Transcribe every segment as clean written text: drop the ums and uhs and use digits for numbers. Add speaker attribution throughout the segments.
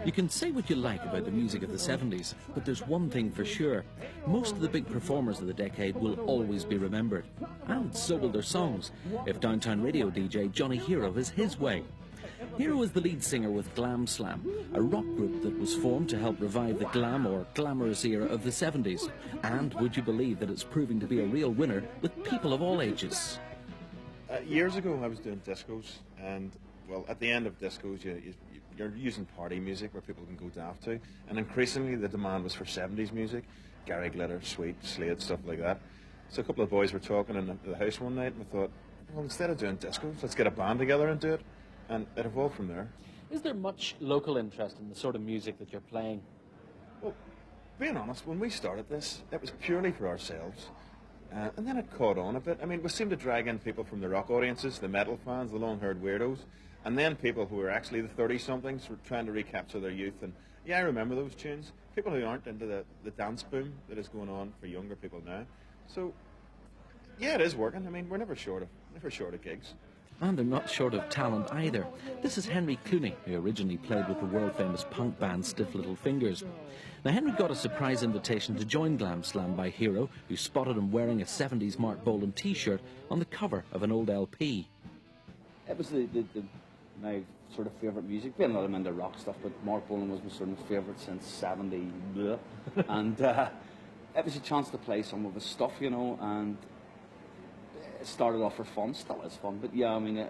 Speaker 1: You can say what you like about the music of the 70s, but there's one thing for sure. Most of the big performers of the decade will always be remembered. And so will their songs, if downtown radio DJ Johnny Hero has his way. Hero is the lead singer with Glam Slam, a rock group that was formed to help revive the glam or glamorous era of the 70s. And would you believe that it's proving to be a real winner with people of all ages?
Speaker 2: Years ago I was doing discos, and well, at the end of discos you're using party music where people can go daft to, and increasingly the demand was for 70s music, Gary Glitter, Sweet, Slade, stuff like that. So a couple of boys were talking in the house one night and we thought, well, instead of doing discos, let's get a band together and do it, and it evolved from there.
Speaker 1: Is there much local interest in the sort of music that you're playing?
Speaker 2: Well, being honest, when we started this, it was purely for ourselves. And then it caught on a bit. I mean, we seemed to drag in people from the rock audiences, the metal fans, the long-haired weirdos, and then people who were actually the 30-somethings were trying to recapture their youth. And yeah, I remember those tunes. People who aren't into the dance boom that is going on for younger people now. So, yeah, it is working. I mean, we're never short of gigs.
Speaker 1: And they're not short of talent either. This is Henry Clooney, who originally played with the world-famous punk band Stiff Little Fingers. Now, Henry got a surprise invitation to join Glam Slam by Hero, who spotted him wearing a 70s Mark Bolan t-shirt on the cover of an old LP.
Speaker 3: It was my sort of favourite music. Being that I'm into rock stuff, but Mark Bolan was my sort of favourite since 70. And it was a chance to play some of his stuff, you know, and it started off for fun, still is fun, but yeah, I mean,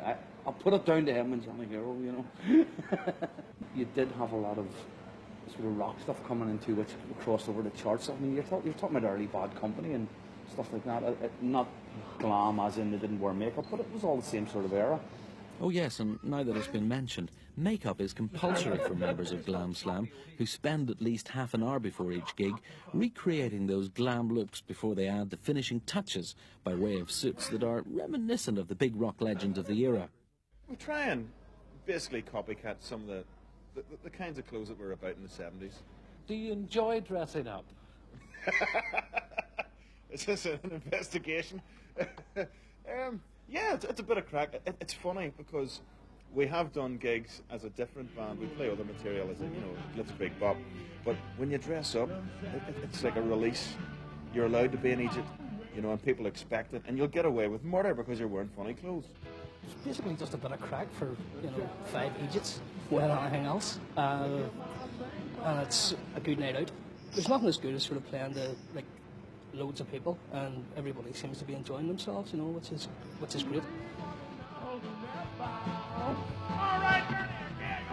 Speaker 3: I'll put it down to him and Johnny Hero, you know. You did have a lot of sort of rock stuff coming into which crossed over the charts. I mean, you're talking about early Bad Company and stuff like that. Not glam as in they didn't wear makeup, but it was all the same sort of era.
Speaker 1: Oh yes, and now that it's been mentioned, makeup is compulsory for members of Glam Slam, who spend at least half an hour before each gig recreating those glam looks before they add the finishing touches by way of suits that are reminiscent of the big rock legends of the era.
Speaker 2: We try and basically copycat some of the kinds of clothes that were about in the 70s.
Speaker 1: Do you enjoy dressing up?
Speaker 2: Is this an investigation? Yeah, it's a bit of crack. It's funny because we have done gigs as a different band. We play other material as a, you know, Blitzkrieg Bop. But when you dress up, it's like a release. You're allowed to be in Egypt, you know, and people expect it. And you'll get away with murder because you're wearing funny clothes.
Speaker 4: It's basically just a bit of crack for, you know, 5 Egypts without anything else. And it's a good night out. There's nothing as good as sort of playing to, like, loads of people, and everybody seems to be enjoying themselves, you know, which is great.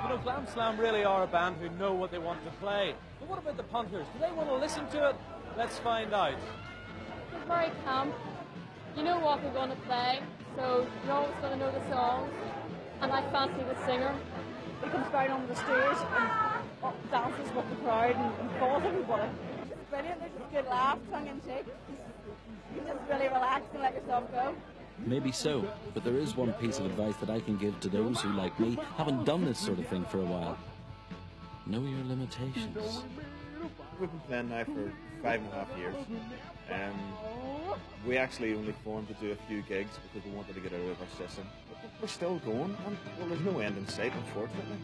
Speaker 5: You know, Glam Slam really are a band who know what they want to play. But what about the punters? Do they want to listen to it? Let's find out.
Speaker 6: It's very camp. You know what we're going to play, so you're always going to know the songs. And I fancy the singer. He comes down onto the stage and dances with the crowd and calls everybody. It's brilliant. There's just good laugh, tongue in cheek. You just really relax and let yourself go.
Speaker 1: Maybe so, but there is one piece of advice that I can give to those who, like me, haven't done this sort of thing for a while. Know your limitations.
Speaker 2: We've been playing now for 5.5 years. We actually only formed to do a few gigs because we wanted to get out of our system. But we're still going, and well, there's no end in sight, unfortunately.